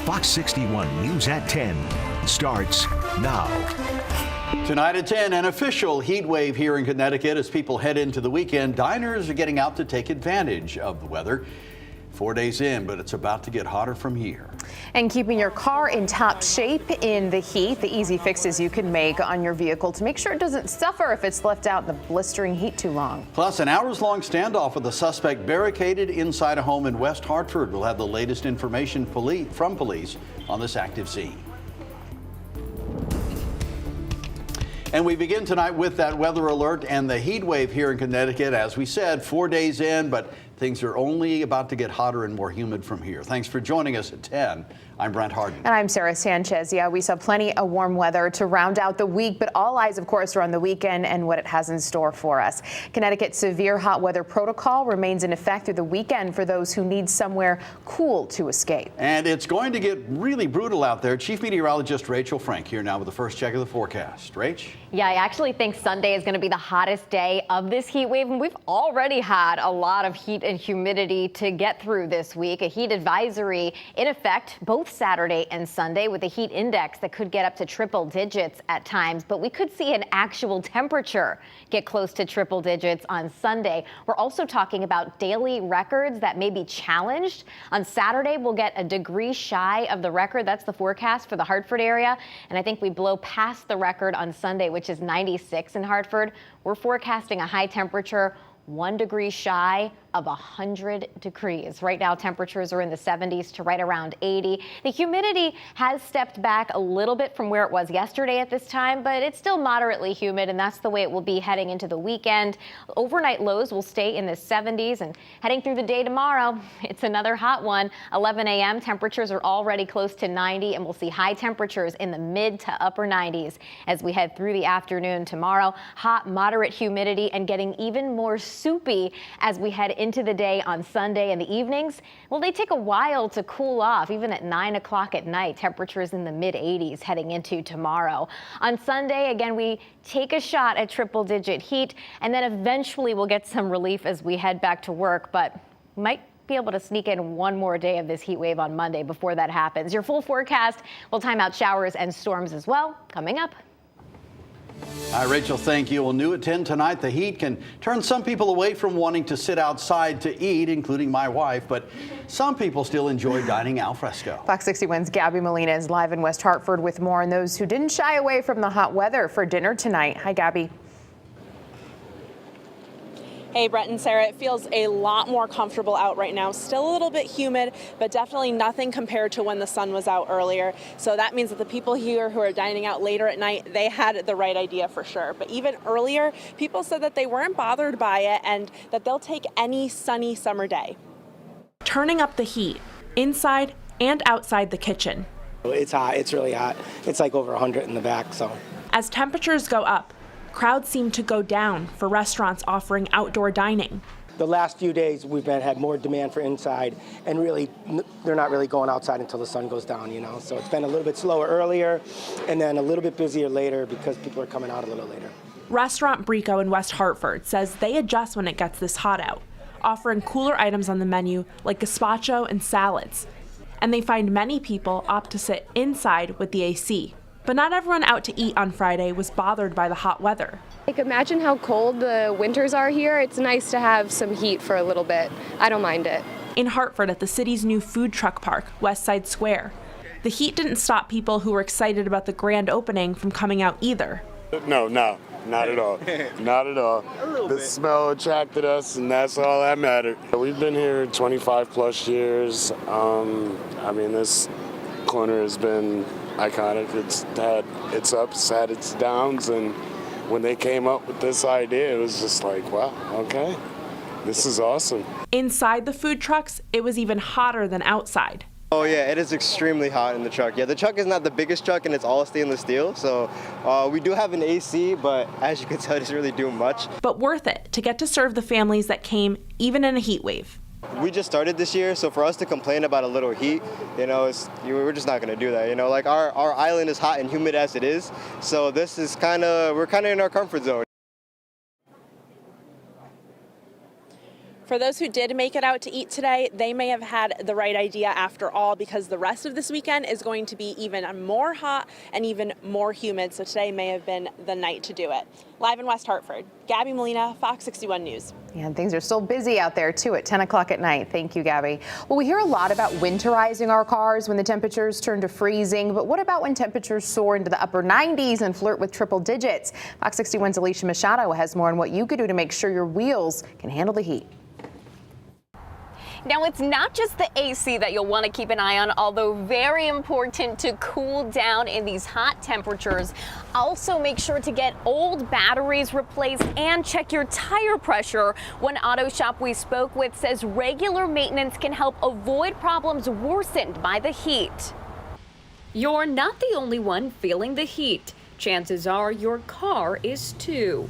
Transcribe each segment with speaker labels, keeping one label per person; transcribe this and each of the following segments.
Speaker 1: Fox 61 News at 10 starts now.
Speaker 2: Tonight at 10, an official heat wave here in Connecticut as people head into the weekend. Diners are getting out to take advantage of the weather. 4 days in, but it's about to get hotter from here.
Speaker 3: And keeping your car in top shape in the heat, the easy fixes you can make on your vehicle to make sure it doesn't suffer if it's left out in the blistering heat too long.
Speaker 2: Plus, an hours-long standoff with a suspect barricaded inside a home in West Hartford. We'll have the latest information from police on this active scene. And we begin tonight with that weather alert and the heat wave here in Connecticut. As we said, 4 days in, but things are only about to get hotter and more humid from here. Thanks for joining us at 10. I'm Brent Harden.
Speaker 3: And I'm Sarah Sanchez. Yeah, we saw plenty of warm weather to round out the week, but all eyes, of course, are on the weekend and what it has in store for us. Connecticut's severe hot weather protocol remains in effect through the weekend for those who need somewhere cool to escape.
Speaker 2: And it's going to get really brutal out there. Chief Meteorologist Rachel Frank here now with the first check of the forecast. Rach?
Speaker 4: Yeah, I actually think Sunday is going to be the hottest day of this heat wave, and we've already had a lot of heat and humidity to get through this week. A heat advisory in effect both Saturday and Sunday with a heat index that could get up to triple digits at times, but we could see an actual temperature get close to triple digits on Sunday. We're also talking about daily records that may be challenged. On Saturday, we'll get a degree shy of the record. That's the forecast for the Hartford area, and I think we blow past the record on Sunday, which is 96 in Hartford. We're forecasting a high temperature 1 degree shy of 100 degrees. Right now, temperatures are in the 70s to right around 80. The humidity has stepped back a little bit from where it was yesterday at this time, but it's still moderately humid, and that's the way it will be heading into the weekend. Overnight lows will stay in the 70s, and heading through the day tomorrow, it's another hot one. 11 a.m. temperatures are already close to 90, and we'll see high temperatures in the mid to upper 90s as we head through the afternoon tomorrow. Hot, moderate humidity, and getting even more soupy as we head into the day on Sunday and the evenings. Well, they take a while to cool off, even at 9 o'clock at night. Temperatures in the mid 80s heading into tomorrow. On Sunday, again, we take a shot at triple digit heat, and then eventually we'll get some relief as we head back to work, but might be able to sneak in one more day of this heat wave on Monday before that happens. Your full forecast will time out showers and storms as well coming up.
Speaker 2: Hi, Rachel, thank you. Well, new at 10 tonight, the heat can turn some people away from wanting to sit outside to eat, including my wife, but some people still enjoy dining al fresco.
Speaker 3: Fox 61's Gabby Molina is live in West Hartford with more on those who didn't shy away from the hot weather for dinner tonight. Hi, Gabby.
Speaker 5: Hey, Brett and Sarah, it feels a lot more comfortable out right now. Still a little bit humid, but definitely nothing compared to when the sun was out earlier. So that means that the people here who are dining out later at night, they had the right idea for sure. But even earlier, people said that they weren't bothered by it and that they'll take any sunny summer day.
Speaker 6: Turning up the heat inside and outside the kitchen.
Speaker 7: It's hot. It's really hot. It's like over 100 in the back. So
Speaker 6: as temperatures go up, crowds seem to go down for restaurants offering outdoor dining.
Speaker 7: the last few days we've had more demand for inside, and really they're not really going outside until the sun goes down, So it's been a little bit slower earlier and then a little bit busier later because people are coming out a little later.
Speaker 6: Restaurant Brico in West Hartford says they adjust when it gets this hot out, offering cooler items on the menu like gazpacho and salads. And they find many people opt to sit inside with the AC. But not everyone out to eat on Friday was bothered by the hot weather.
Speaker 8: Imagine how cold the winters are here. It's nice to have some heat for a little bit. I don't mind it.
Speaker 6: In Hartford at the city's new food truck park, West Side Square, the heat didn't stop people who were excited about the grand opening from coming out either.
Speaker 9: No, not at all. Not at all. The smell attracted us, and that's all that mattered. We've been here 25 plus years. This corner has been iconic. It's had its ups, had its downs, and when they came up with this idea, it was just like, wow, okay, this is awesome. Inside the food trucks, it was even hotter than outside.
Speaker 10: Oh yeah, it is extremely hot in the truck. Yeah, the truck is not the biggest truck and it's all stainless steel, so we do have an AC, but as you can tell, it doesn't really do much. But worth it to get to serve the families that came even in a heat wave. We just started this year, so for us to complain about a little heat, we're just not going to do that. Like our island is hot and humid as it is, so this is we're kind of in our comfort zone.
Speaker 5: For those who did make it out to eat today, they may have had the right idea after all, because the rest of this weekend is going to be even more hot and even more humid. So today may have been the night to do it. Live in West Hartford, Gabby Molina, Fox 61 News.
Speaker 3: Yeah, and things are still busy out there, too, at 10 o'clock at night. Thank you, Gabby. Well, we hear a lot about winterizing our cars when the temperatures turn to freezing. But what about when temperatures soar into the upper 90s and flirt with triple digits? Fox 61's Alicia Machado has more on what you could do to make sure your wheels can handle the heat.
Speaker 4: Now, it's not just the AC that you'll want to keep an eye on, although very important to cool down in these hot temperatures. Also, make sure to get old batteries replaced and check your tire pressure. One auto shop we spoke with says regular maintenance can help avoid problems worsened by the heat. You're not the only one feeling the heat. Chances are your car is too.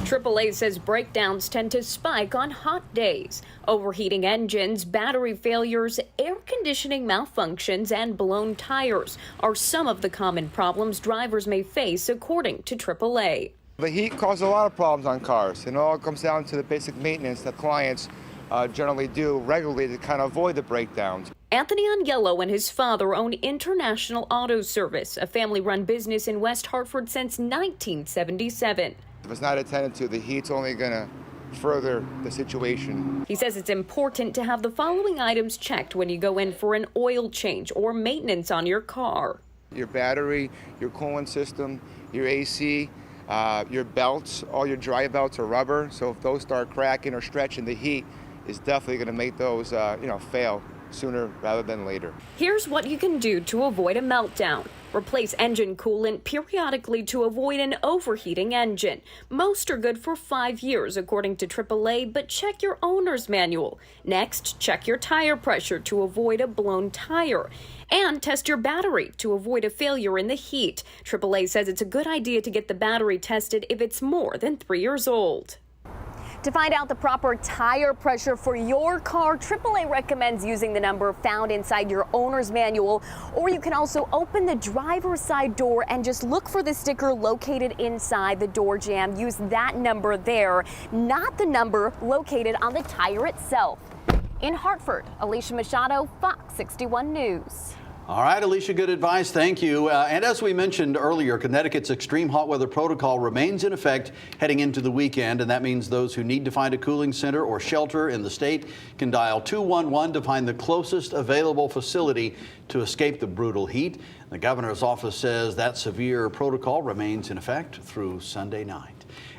Speaker 4: AAA says breakdowns tend to spike on hot days. Overheating engines, battery failures, air conditioning malfunctions, and blown tires are some of the common problems drivers may face, according to AAA.
Speaker 11: The heat causes a lot of problems on cars, and it all comes down to the basic maintenance that clients generally do regularly to kind of avoid the breakdowns.
Speaker 4: Anthony Aniello and his father own International Auto Service, a family-run business in West Hartford since 1977.
Speaker 11: If it's not attended to, the heat's only going to further the situation.
Speaker 4: He says it's important to have the following items checked when you go in for an oil change or maintenance on your car.
Speaker 11: Your battery, your coolant system, your AC, your belts, all your dry belts are rubber, so if those start cracking or stretching, the heat is definitely going to make those fail sooner rather than later.
Speaker 4: Here's what you can do to avoid a meltdown. Replace engine coolant periodically to avoid an overheating engine. Most are good for 5 years, according to AAA, but check your owner's manual. Next, check your tire pressure to avoid a blown tire. And test your battery to avoid a failure in the heat. AAA says it's a good idea to get the battery tested if it's more than 3 years old. To find out the proper tire pressure for your car, AAA recommends using the number found inside your owner's manual, or you can also open the driver's side door and just look for the sticker located inside the door jamb. Use that number there, not the number located on the tire itself. In Hartford, Alicia Machado, Fox 61 News.
Speaker 2: All right, Alicia, good advice. Thank you. And as we mentioned earlier, Connecticut's extreme hot weather protocol remains in effect heading into the weekend. And that means those who need to find a cooling center or shelter in the state can dial 211 to find the closest available facility to escape the brutal heat. The governor's office says that severe protocol remains in effect through Sunday night.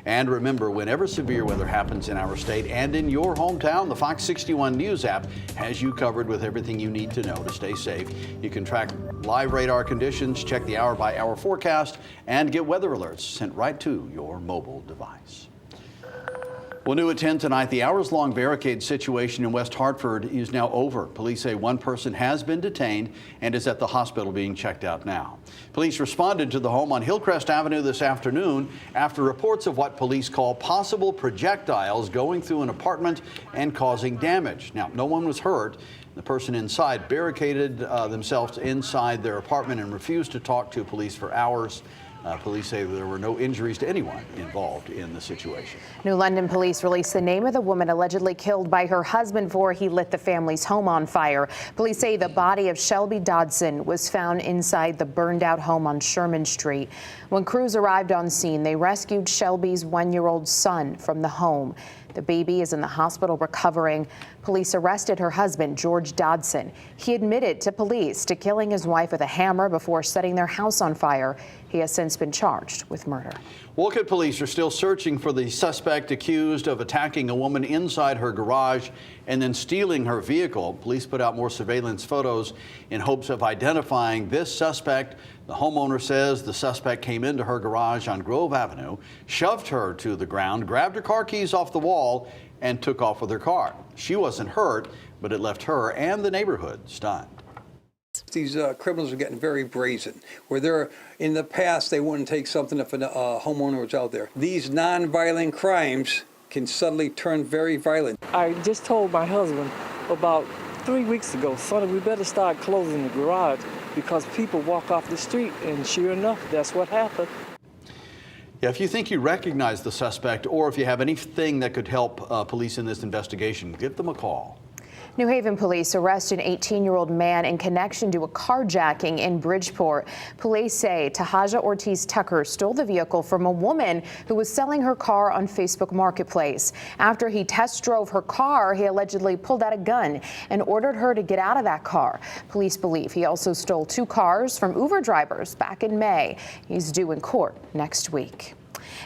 Speaker 2: And remember, whenever severe weather happens in our state and in your hometown, the Fox 61 News app has you covered with everything you need to know to stay safe. You can track live radar conditions, check the hour-by-hour forecast, and get weather alerts sent right to your mobile device. Well, new at 10 tonight, the hours-long barricade situation in West Hartford is now over. Police say one person has been detained and is at the hospital being checked out now. Police responded to the home on Hillcrest Avenue this afternoon after reports of what police call possible projectiles going through an apartment and causing damage. Now, no one was hurt. The person inside barricaded themselves inside their apartment and refused to talk to police for hours. Police say there were no injuries to anyone involved in the situation.
Speaker 3: New London police released the name of the woman allegedly killed by her husband before he lit the family's home on fire. Police say the body of Shelby Dodson was found inside the burned out home on Sherman Street. When crews arrived on scene, they rescued Shelby's 1-year-old son from the home. The baby is in the hospital recovering. Police arrested her husband, George Dodson. He admitted to police to killing his wife with a hammer before setting their house on fire. He has since been charged with murder.
Speaker 2: Wolcott police are still searching for the suspect accused of attacking a woman inside her garage and then stealing her vehicle. Police put out more surveillance photos in hopes of identifying this suspect. The homeowner says the suspect came into her garage on Grove Avenue, shoved her to the ground, grabbed her car keys off the wall, and took off with her car. She wasn't hurt, but it left her and the neighborhood stunned.
Speaker 12: These criminals are getting very brazen. Where they're in the past, they wouldn't take something if a homeowner was out there. These non-violent crimes can suddenly turn very violent.
Speaker 13: I just told my husband about 3 weeks ago, son, we better start closing the garage because people walk off the street, and sure enough, that's what happened.
Speaker 2: Yeah, if you think you recognize the suspect or if you have anything that could help police in this investigation, give them a call.
Speaker 3: New Haven police arrest an 18-year-old man in connection to a carjacking in Bridgeport. Police say Tahaja Ortiz Tucker stole the vehicle from a woman who was selling her car on Facebook Marketplace. After he test drove her car, he allegedly pulled out a gun and ordered her to get out of that car. Police believe he also stole 2 cars from Uber drivers back in May. He's due in court next week.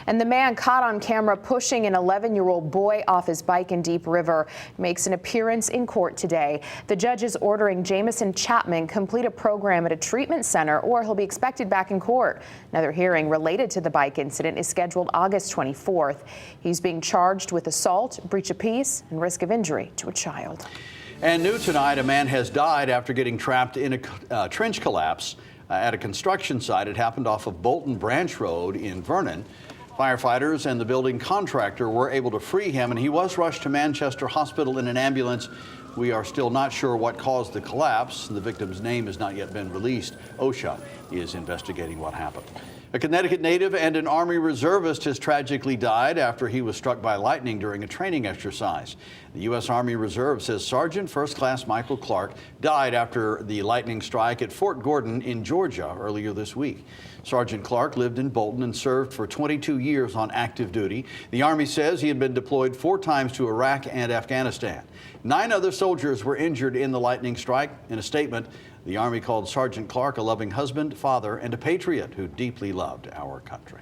Speaker 3: And the man caught on camera pushing an 11-year-old boy off his bike in Deep River makes an appearance in court today. The judge is ordering Jamison Chapman complete a program at a treatment center or he'll be expected back in court. Another hearing related to the bike incident is scheduled August 24th. He's being charged with assault, breach of peace, and risk of injury to a child.
Speaker 2: And new tonight, a man has died after getting trapped in a trench collapse at a construction site. It happened off of Bolton Branch Road in Vernon. Firefighters and the building contractor were able to free him, and he was rushed to Manchester Hospital in an ambulance. We are still not sure what caused the collapse. The victim's name has not yet been released. OSHA is investigating what happened. A Connecticut native and an Army reservist has tragically died after he was struck by lightning during a training exercise. The U.S. Army Reserve says Sergeant First Class Michael Clark died after the lightning strike at Fort Gordon in Georgia earlier this week. Sergeant Clark lived in Bolton and served for 22 years on active duty. The Army says he had been deployed 4 times to Iraq and Afghanistan. 9 other soldiers were injured in the lightning strike. In a statement, the Army called Sergeant Clark a loving husband, father, and a patriot who deeply loved our country.